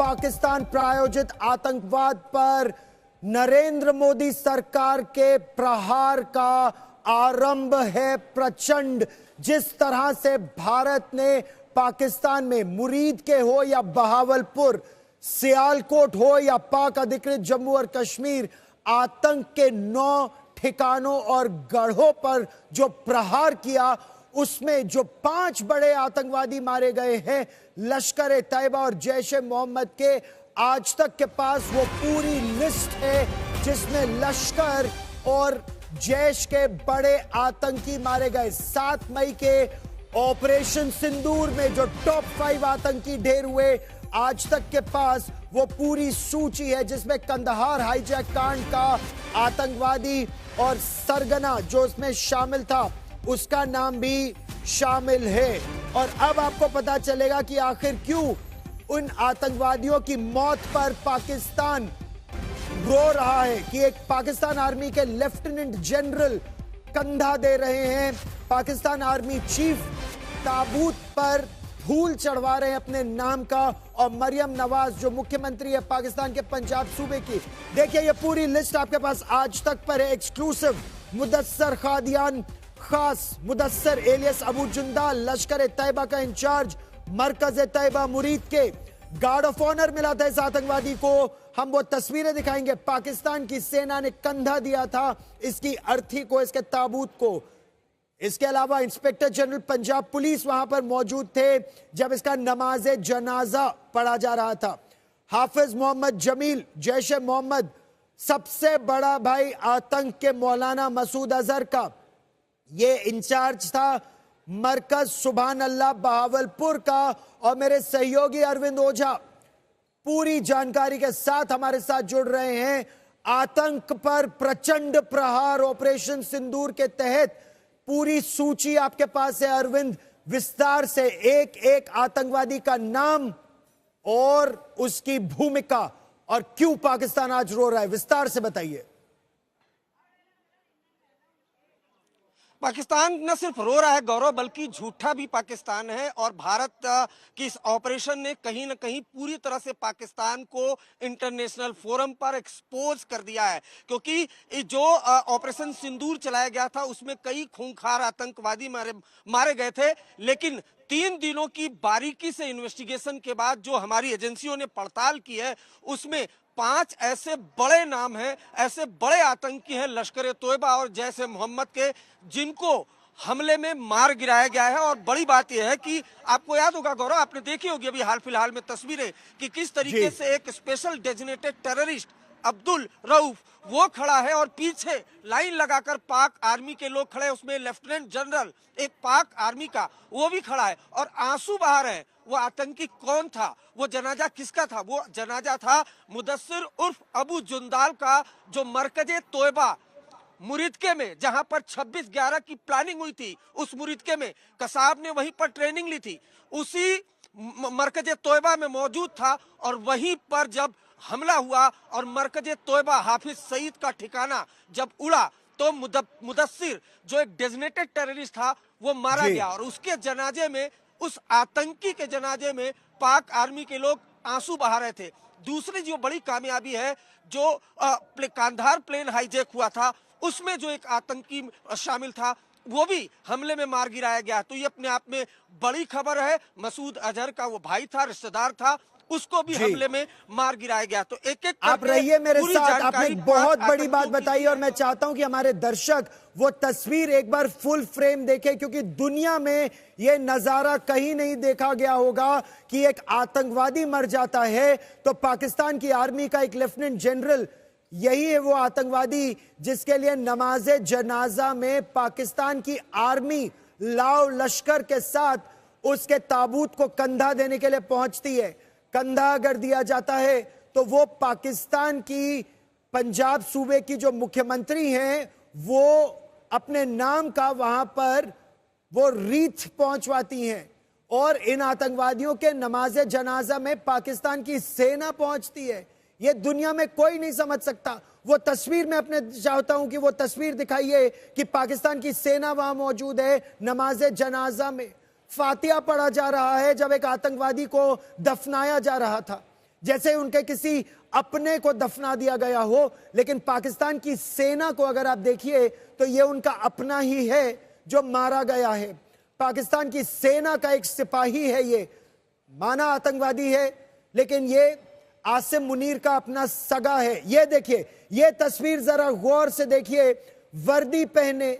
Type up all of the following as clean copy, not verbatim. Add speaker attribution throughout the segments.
Speaker 1: पाकिस्तान प्रायोजित आतंकवाद पर नरेंद्र मोदी सरकार के प्रहार का आरंभ है प्रचंड। जिस तरह से भारत ने पाकिस्तान में मुरीद के हो या बहावलपुर, सियालकोट हो या पाक अधिकृत जम्मू और कश्मीर, आतंक के 9 ठिकानों और गढ़ों पर जो प्रहार किया, उसमें जो 5 बड़े आतंकवादी मारे गए हैं लश्कर तैयबा और जैश ए मोहम्मद के, आज तक के पास वो पूरी लिस्ट है जिसमें लश्कर और जैश के बड़े आतंकी मारे गए। 7 मई के ऑपरेशन सिंदूर में जो टॉप 5 आतंकी ढेर हुए, आज तक के पास वो पूरी सूची है जिसमें कंदहार हाईजैक कांड का आतंकवादी और सरगना जो उसमें शामिल था उसका नाम भी शामिल है। और अब आपको पता चलेगा कि आखिर क्यों उन आतंकवादियों की मौत पर पाकिस्तान रो रहा है, कि एक पाकिस्तान आर्मी के लेफ्टिनेंट जनरल कंधा दे रहे हैं, पाकिस्तान आर्मी चीफ ताबूत पर फूल चढ़वा रहे हैं अपने नाम का, और मरियम नवाज जो मुख्यमंत्री है पाकिस्तान के पंजाब सूबे की। देखिए ये पूरी लिस्ट आपके पास आज तक पर है, एक्सक्लूसिव। मुदस्सर खादियान खास, मुदस्सर एलियस अबू जुंदा, लश्कर तैयबा का इंचार्ज, मरकज तैयबा मुरीद के गार्ड ऑफ ऑनर मिला था इस आतंकवादी को। हम वो तस्वीरें दिखाएंगे, पाकिस्तान की सेना ने कंधा दिया था इसकी अर्थी को, इसके ताबूत को। इसके अलावा इंस्पेक्टर जनरल पंजाब पुलिस वहां पर मौजूद थे जब इसका नमाज जनाजा पढ़ा जा रहा था। हाफिज मोहम्मद जमील, जैश ए मोहम्मद सबसे बड़ा भाई आतंक के मौलाना मसूद अजहर का ये इंचार्ज था, मरकज सुभान अल्लाह बहावलपुर का, और मेरे सहयोगी अरविंद ओझा पूरी जानकारी के साथ हमारे साथ जुड़ रहे हैं। आतंक पर प्रचंड प्रहार ऑपरेशन सिंदूर के तहत पूरी सूची आपके पास है अरविंद, विस्तार से एक एक आतंकवादी का नाम और उसकी भूमिका, और क्यों पाकिस्तान आज रो रहा है, विस्तार से बताइए।
Speaker 2: पाकिस्तान न सिर्फ रो रहा है गौरव, बल्कि झूठा भी पाकिस्तान है। और भारत की इस ऑपरेशन ने कहीं न कहीं पूरी तरह से पाकिस्तान को इंटरनेशनल फोरम पर एक्सपोज कर दिया है, क्योंकि जो ऑपरेशन सिंदूर चलाया गया था उसमें कई खूंखार आतंकवादी मारे गए थे, लेकिन 3 दिनों की बारीकी से इन्वेस्टिगेशन के बाद जो हमारी एजेंसियों ने पड़ताल की है उसमें 5 ऐसे बड़े नाम हैं, ऐसे बड़े आतंकी हैं लश्कर तोयबा और जैश ए मोहम्मद के, जिनको हमले में मार गिराया गया है। और बड़ी बात यह है कि आपको याद होगा गौरव, आपने देखी होगी अभी हाल फिलहाल में तस्वीरें कि किस तरीके से एक special designated terrorist Abdul Rauf वो खड़ा है और पीछे लाइन लगाकर पाक आर्मी के लोग खड़े हैं, उसमें लेफ्टिनेंट जनरल एक पाक आर्मी का वो भी खड़ा है और आंसू बहा रहे हैं। वो आतंकी कौन था, वो जनाजा किसका था? वो जनाजा था मुदस्सिर उर्फ अबू जुंदाल का, जो मरकज तोयबा मुरीदके में, जहां पर 26/11 की प्लानिंग हुई थी, उस मुरीदके में कसाब ने वहीं पर ट्रेनिंग ली थी, उसी मरकज तोयबा में मौजूद था। और वहीं पर जब हमला हुआ और मरकज तोयबा हाफिज सईद का ठिकाना जब उड़ा तो मुदस्सिर जो एक डेजिग्नेटेड टेररिस्ट था वो मारा गया। और उसके जनाजे में, उस आतंकी के जनाजे में पाक आर्मी के लोग आंसू बहा रहे थे। दूसरी जो बड़ी कामयाबी है, जो कांधार प्लेन हाईजैक हुआ था उसमें जो एक आतंकी शामिल था वो भी हमले में मार गिराया गया। तो ये अपने आप में बड़ी खबर है। मसूद अजहर का वो भाई था, रिश्तेदार था, उसको भी हमले में मार गिराया गया। तो एक एक
Speaker 1: आप रहिए मेरे साथ, आपने बहुत बड़ी बात बताई और मैं चाहता हूं कि हमारे दर्शक वो तस्वीर एक बार फुल फ्रेम देखें, क्योंकि दुनिया में ये नजारा कहीं नहीं देखा गया होगा कि एक आतंकवादी मर जाता है तो पाकिस्तान की आर्मी का एक लेफ्टिनेंट जनरल, यही है वो आतंकवादी जिसके लिए नमाज जनाजा में पाकिस्तान की आर्मी लाव लश्कर के साथ उसके ताबूत को कंधा देने के लिए पहुंचती है। कंधा अगर दिया जाता है तो वो पाकिस्तान की पंजाब सूबे की जो मुख्यमंत्री हैं वो अपने नाम का वहां पर वो रीत पहुंचवाती हैं, और इन आतंकवादियों के नमाज जनाजा में पाकिस्तान की सेना पहुंचती है। ये दुनिया में कोई नहीं समझ सकता। वो तस्वीर मैं अपने चाहता हूं कि वो तस्वीर दिखाइए कि पाकिस्तान की सेना वहां मौजूद है, नमाज जनाजा में फातिहा पढ़ा जा रहा है जब एक आतंकवादी को दफनाया जा रहा था। जैसे उनके किसी अपने को दफना दिया गया हो। लेकिन पाकिस्तान की सेना को अगर आप देखिए तो ये उनका अपना ही है जो मारा गया है। पाकिस्तान की सेना का एक सिपाही है, ये माना आतंकवादी है, लेकिन ये आसिम मुनीर का अपना सगा है। ये देखिए, ये तस्वीर जरा गौर से देखिए, वर्दी पहने,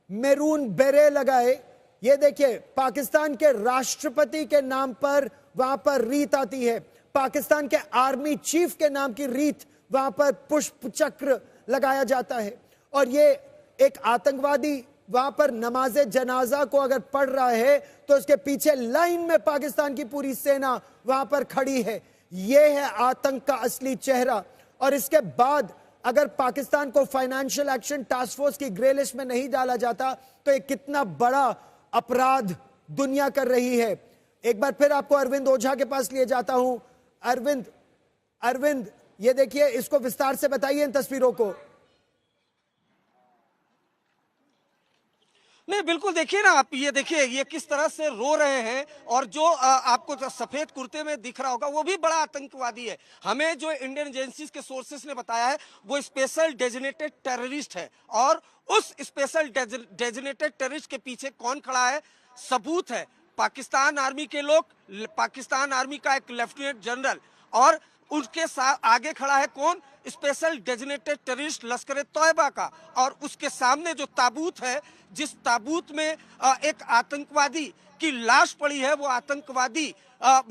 Speaker 1: मैरून बेरे लगाए, ये देखिए पाकिस्तान के राष्ट्रपति के नाम पर वहां पर रीत आती है, पाकिस्तान के आर्मी चीफ के नाम की रीत वहां पर पुष्प चक्र लगाया जाता है। और ये एक आतंकवादी वहां पर नमाजे जनाजा को अगर पढ़ रहा है तो उसके पीछे लाइन में पाकिस्तान की पूरी सेना वहां पर खड़ी है। यह है आतंक का असली चेहरा। और इसके बाद अगर पाकिस्तान को फाइनेंशियल एक्शन टास्क फोर्स की ग्रे लिस्ट में नहीं डाला जाता तो एक कितना बड़ा अपराध दुनिया कर रही है। एक बार फिर आपको अरविंद ओझा के पास लिए जाता हूं। अरविंद, ये देखिए, इसको विस्तार से बताइए इन तस्वीरों को।
Speaker 2: नहीं, बिल्कुल देखिए ना आप, ये देखिए ये किस तरह से रो रहे हैं। और जो आपको जो सफेद कुर्ते में दिख रहा होगा वो भी बड़ा आतंकवादी है। हमें जो इंडियन एजेंसीज के सोर्सेस ने बताया है वो स्पेशल डेजिग्नेटेड टेररिस्ट है। और उस स्पेशल डेजिग्नेटेड टेररिस्ट के पीछे कौन खड़ा है, सबूत है पाकिस्तान आर्मी के लोग, पाकिस्तान आर्मी का एक लेफ्टिनेंट जनरल, और उसके साथ आगे खड़ा है कौन, स्पेशल डेजिग्नेटेड टेररिस्ट लश्कर तोयबा का। और उसके सामने जो ताबूत है, जिस ताबूत में एक आतंकवादी की लाश पड़ी है, वो आतंकवादी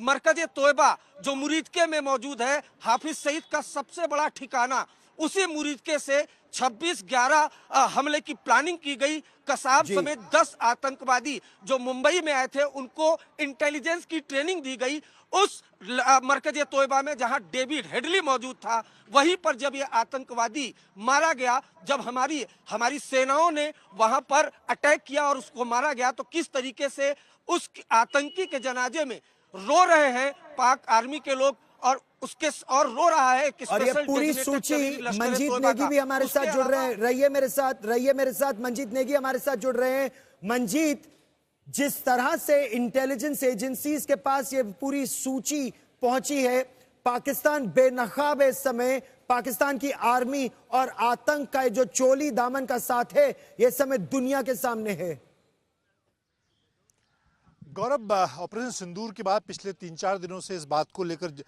Speaker 2: मरकज तोयबा जो मुरीदके में मौजूद है, हाफिज सईद का सबसे बड़ा ठिकाना, उसी मुरीदके से 26/11 हमले की प्लानिंग की गई। कसाब समेत 10 आतंकवादी जो मुंबई में आए थे उनको इंटेलिजेंस की ट्रेनिंग दी गई उस मरकज तोयबा में जहां डेविड हेडली मौजूद था। वहीं पर जब ये आतंकवादी मारा गया, जब हमारी सेनाओं ने वहां पर अटैक किया और उसको मारा गया, तो किस तरीके से उस आतंकी के जनाजे में रो रहे हैं पाक आर्मी के लोग। और रो रहा है कि
Speaker 1: और ये पूरी सूची मंजीत नेगी भी हमारे साथ जुड़ रहे हैं। रहिए मेरे साथ मंजीत नेगी हमारे साथ जुड़ रहे हैं। मंजीत, जिस तरह से इंटेलिजेंस एजेंसीज के पास ये पूरी सूची पहुंची है, पाकिस्तान बेनकाब है इस समय। पाकिस्तान की आर्मी और आतंक का जो चोली दामन का साथ है, ये समय दुनिया के सामने है।
Speaker 3: गौरव, ऑपरेशन सिंदूर के बाद पिछले 3-4 दिनों से इस बात को लेकर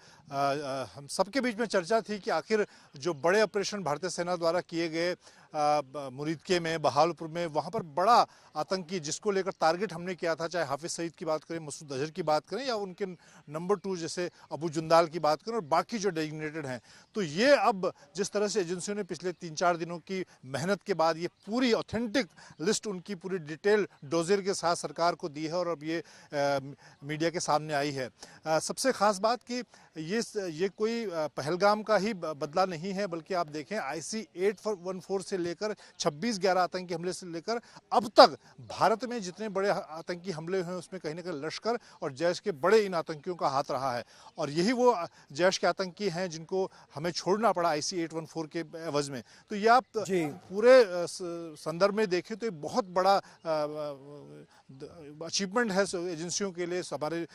Speaker 3: हम सबके बीच में चर्चा थी कि आखिर जो बड़े ऑपरेशन भारतीय सेना द्वारा किए गए मुरीदके में, बहावलपुर में, वहाँ पर बड़ा आतंकी जिसको लेकर टारगेट हमने किया था, चाहे हाफिज सईद की बात करें, मसूद अजहर की बात करें, या उनके नंबर 2 जैसे अबू जुंदाल की बात करें, और बाकी जो डेजिग्नेटेड हैं, तो ये अब जिस तरह से एजेंसियों ने पिछले 3-4 दिनों की मेहनत के बाद ये पूरी ऑथेंटिक लिस्ट, उनकी पूरी डिटेल डोजियर के साथ सरकार को दी है और अब ये मीडिया के सामने आई है। सबसे खास बात कि ये कोई पहलगाम का ही बदला नहीं है, बल्कि आप देखें IC-814 से लेकर 26/11 आतंकी हमले से लेकर अब तक भारत में जितने बड़े आतंकी हमले हुए हैं उसमें कहीं ना कहीं लश्कर और जैश के बड़े इन आतंकियों का हाथ रहा है। और यही वो जैश के आतंकी हैं जिनको हमें छोड़ना पड़ा IC-814 के एवज में। तो ये आप पूरे संदर्भ में देखें तो ये बहुत बड़ा अचीवमेंट है एजेंसियों के लिए, हमारे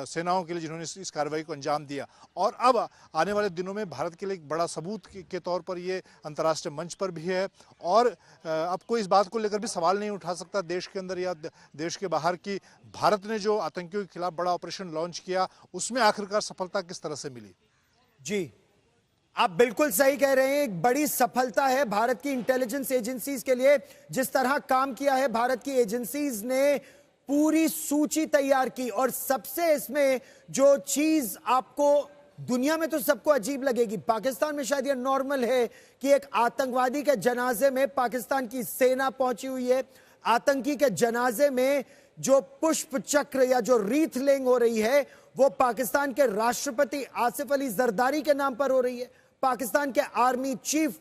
Speaker 3: सेनाओं के लिए, जिन्होंने इस कार्रवाई को अंजाम दिया। और अब आने वाले दिनों में भारत के लिए एक बड़ा सबूत के तौर पर ये अंतर्राष्ट्रीय मंच पर भी है। और अब कोई इस बात को लेकर भी सवाल नहीं उठा सकता देश के अंदर या देश के बाहर कि भारत ने जो आतंकियों के खिलाफ बड़ा ऑपरेशन लॉन्च किया उसमें आखिरकार सफलता किस तरह से मिली।
Speaker 1: जी, आप बिल्कुल सही कह रहे हैं। एक बड़ी सफलता है भारत की इंटेलिजेंस एजेंसीज के लिए। जिस तरह काम किया है भारत की एजेंसीज ने, पूरी सूची तैयार की। और सबसे इसमें जो चीज आपको दुनिया में तो सबको अजीब लगेगी, पाकिस्तान में शायद ये नॉर्मल है कि एक आतंकवादी के जनाजे में पाकिस्तान की सेना पहुंची हुई है। आतंकी के जनाजे में जो पुष्प चक्र या जो रीथ लेंग हो रही है वो पाकिस्तान के राष्ट्रपति आसिफ अली जरदारी के नाम पर हो रही है, पाकिस्तान के army chief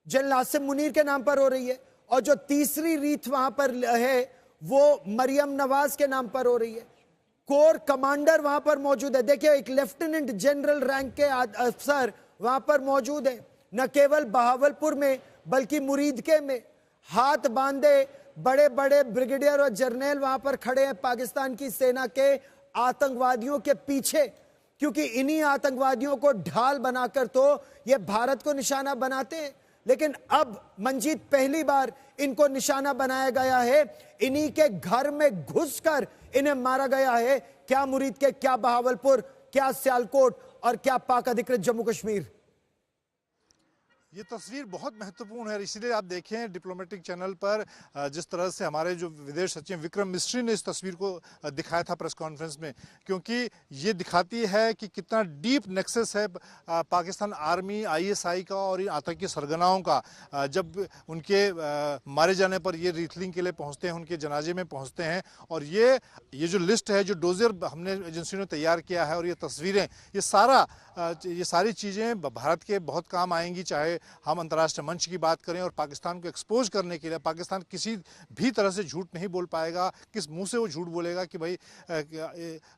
Speaker 1: general Asim Munir के नाम पर हो रही है। और जो तीसरी रीथ वहां पर है वो मरियम नवाज के नाम पर हो रही है। कोर कमांडर वहां पर मौजूद है। देखिए, एक लेफ्टिनेंट जनरल रैंक के अफसर वहां पर मौजूद है। न केवल बहावलपुर में बल्कि मुरीदके में हाथ बांधे बड़े बड़े ब्रिगेडियर और जर्नल वहां पर खड़े हैं पाकिस्तान की सेना के आतंकवादियों के पीछे। क्योंकि इन्हीं आतंकवादियों को ढाल बनाकर तो ये भारत को निशाना बनाते हैं। लेकिन अब मंजीत पहली बार इनको निशाना बनाया गया है, इन्हीं के घर में घुसकर इन्हें मारा गया है। क्या मुरीद के, क्या बहावलपुर, क्या सियालकोट और क्या पाक अधिकृत जम्मू कश्मीर।
Speaker 3: ये तस्वीर बहुत महत्वपूर्ण है, इसीलिए आप देखें डिप्लोमेटिक चैनल पर जिस तरह से हमारे जो विदेश सचिव विक्रम मिस्री ने इस तस्वीर को दिखाया था प्रेस कॉन्फ्रेंस में, क्योंकि ये दिखाती है कि कितना डीप नेक्सस है पाकिस्तान आर्मी, आईएसआई का और इन आतंकी सरगनाओं का। जब उनके मारे जाने पर ये रीथलिंग के लिए पहुंचते हैं, उनके जनाजे में पहुंचते हैं, और ये जो लिस्ट है, जो डोजर हमने एजेंसी ने तैयार किया है, और ये तस्वीरें, ये सारी चीज़ें भारत के बहुत काम आएंगी। चाहे हम अंतर्राष्ट्रीय मंच की बात करें और पाकिस्तान को एक्सपोज करने के लिए, पाकिस्तान किसी भी तरह से झूठ नहीं बोल पाएगा। किस मुंह से वो झूठ बोलेगा कि भाई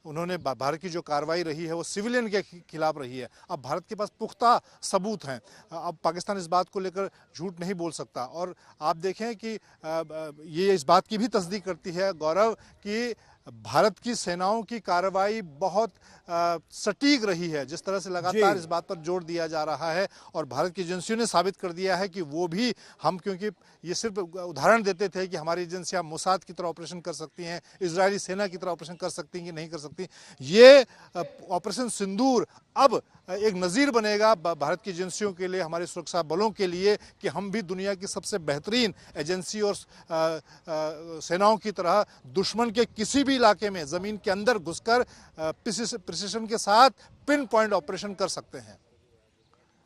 Speaker 3: उन्होंने भारत की जो कार्रवाई रही है वो सिविलियन के खिलाफ रही है। अब भारत के पास पुख्ता सबूत हैं, अब पाकिस्तान इस बात को लेकर झूठ नहीं बोल सकता। और आप देखें कि ये इस बात की भी तस्दीक करती है गौरव कि भारत की सेनाओं की कार्रवाई बहुत सटीक रही है। जिस तरह से लगातार इस बात पर जोर दिया जा रहा है, और भारत की एजेंसियों ने साबित कर दिया है कि वो भी हम, क्योंकि ये सिर्फ उदाहरण देते थे कि हमारी एजेंसियां मोसाद की तरह ऑपरेशन कर सकती हैं, इजरायली सेना की तरह ऑपरेशन कर सकती हैं कि नहीं कर सकती। ये ऑपरेशन सिंदूर अब एक नज़ीर बनेगा भारत की एजेंसियों के लिए, हमारे सुरक्षा बलों के लिए, कि हम भी दुनिया की सबसे बेहतरीन एजेंसी और सेनाओं की तरह दुश्मन के किसी भी इलाके में ज़मीन के अंदर घुसकर प्रिसिशन के साथ पिन पॉइंट ऑपरेशन कर सकते हैं।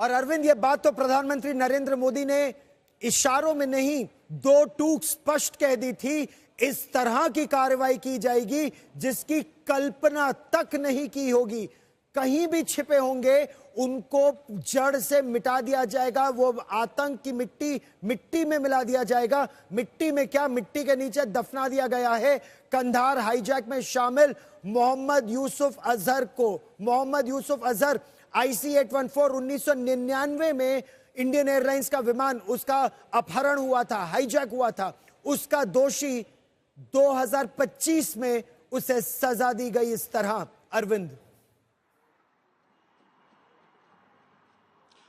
Speaker 1: और अरविंद, ये बात तो प्रधानमंत्री नरेंद्र मोदी ने इशारों में नहीं, दो टूक स्पष्ट कह दी थी। इस तरह की कार्रवाई की जाएगी जिसकी कल्पना तक नहीं की होगी। कहीं भी छिपे होंगे उनको जड़ से मिटा दिया जाएगा। वो आतंक की मिट्टी में मिला दिया जाएगा। मिट्टी में क्या, मिट्टी के नीचे दफना दिया गया है। कंधार हाईजैक में शामिल मोहम्मद यूसुफ अजहर IC-814 1999 में इंडियन एयरलाइंस का विमान, उसका अपहरण हुआ था, हाईजैक हुआ था। उसका दोषी 2025 में उसे सजा दी गई। इस तरह अरविंद,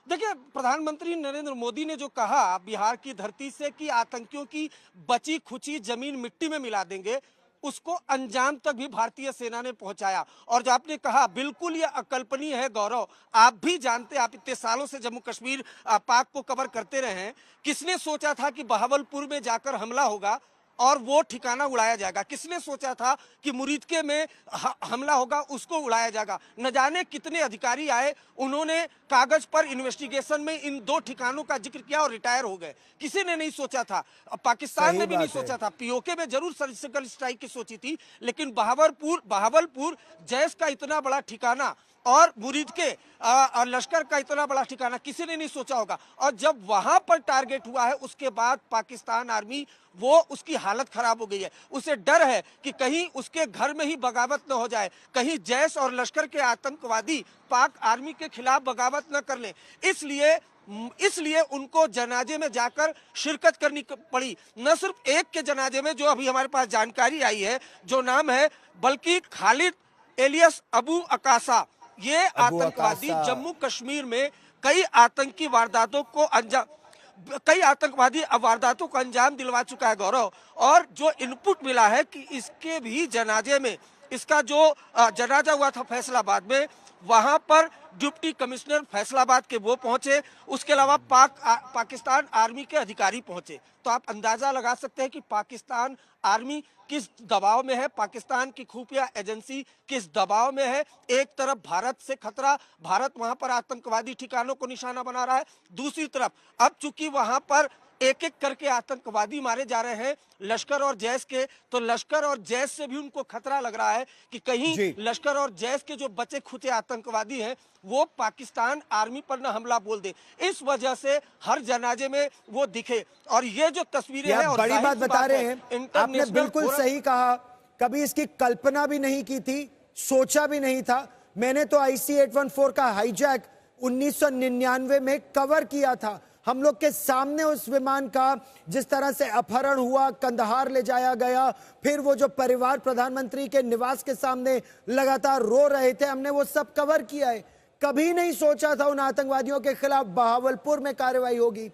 Speaker 2: देखिए, प्रधानमंत्री नरेंद्र मोदी ने जो कहा बिहार की धरती से कि आतंकियों की बची खुची जमीन मिट्टी में मिला देंगे, उसको अंजाम तक भी भारतीय सेना ने पहुंचाया। और जो आपने कहा, बिल्कुल ये अकल्पनीय है गौरव। आप भी जानते, आप इतने सालों से जम्मू कश्मीर पाक को कवर करते रहे हैं। किसने सोचा था कि बहावलपुर में जाकर हमला होगा और वो ठिकाना उड़ाया जाएगा? किसने सोचा था कि मुरीदके में हमला होगा, उसको उड़ाया जाएगा? न जाने कितने अधिकारी आए, उन्होंने कागज पर इन्वेस्टिगेशन में इन दो ठिकानों का जिक्र किया और रिटायर हो गए। किसी ने नहीं सोचा था, पाकिस्तान ने भी नहीं सोचा था। पीओके में जरूर सर्जिकल स्ट्राइक की सोची थी, लेकिन बहावलपुर जैश का इतना बड़ा ठिकाना और मुरीद के लश्कर का इतना बड़ा ठिकाना किसी ने नहीं सोचा होगा। और जब वहां पर टारगेट हुआ है, उसके बाद पाकिस्तान आर्मी, वो उसकी हालत खराब हो गई है। उसे डर है कि कहीं उसके घर में ही बगावत न हो जाए, कहीं जैश और लश्कर के आतंकवादी पाक आर्मी के खिलाफ बगावत न कर लें। इसलिए उनको जनाजे में जाकर शिरकत करनी पड़ी। न सिर्फ एक के जनाजे में, जो अभी हमारे पास जानकारी आई है, जो नाम है बल्कि खालिद एलियस अबू अकासा, ये आतंकवादी जम्मू कश्मीर में कई आतंकवादी वारदातों को अंजाम दिलवा चुका है गौरव। और जो इनपुट मिला है कि इसके भी जनाजे में, इसका जो जनाजा हुआ था फैसलाबाद में, वहां पर डिप्टी कमिश्नर फैसलाबाद के वो पहुंचे, उसके अलावा पाकिस्तान आर्मी के अधिकारी पहुंचे। तो आप अंदाजा लगा सकते हैं कि पाकिस्तान आर्मी किस दबाव में है, पाकिस्तान की खुफिया एजेंसी किस दबाव में है। एक तरफ भारत से खतरा, भारत वहां पर आतंकवादी ठिकानों को निशाना बना रहा है। दूसरी तरफ अब चूंकि वहां पर एक एक करके आतंकवादी मारे जा रहे हैं लश्कर और जैश के, तो लश्कर और जैश से भी उनको खतरा लग रहा है कि कहीं लश्कर और जैश के जो बचे खुचे आतंकवादी हैं वो पाकिस्तान आर्मी पर न हमला बोल दे। इस वजह से हर जनाजे में वो दिखे। और ये जो तस्वीरें हैं,
Speaker 1: बड़ी बात बता रहे हैं, आपने बिल्कुल सही कहा। कभी इसकी कल्पना भी नहीं की थी, सोचा भी नहीं था। मैंने तो IC-814 का हाईजैक 1999 में कवर किया था। हम लोग के सामने उस विमान का जिस तरह से अपहरण हुआ, कंदहार ले जाया गया, फिर वो जो परिवार प्रधानमंत्री के निवास के सामने लगातार रो रहे थे, हमने वो सब कवर किया है। कभी नहीं सोचा था उन आतंकवादियों के खिलाफ बहावलपुर में कार्रवाई होगी,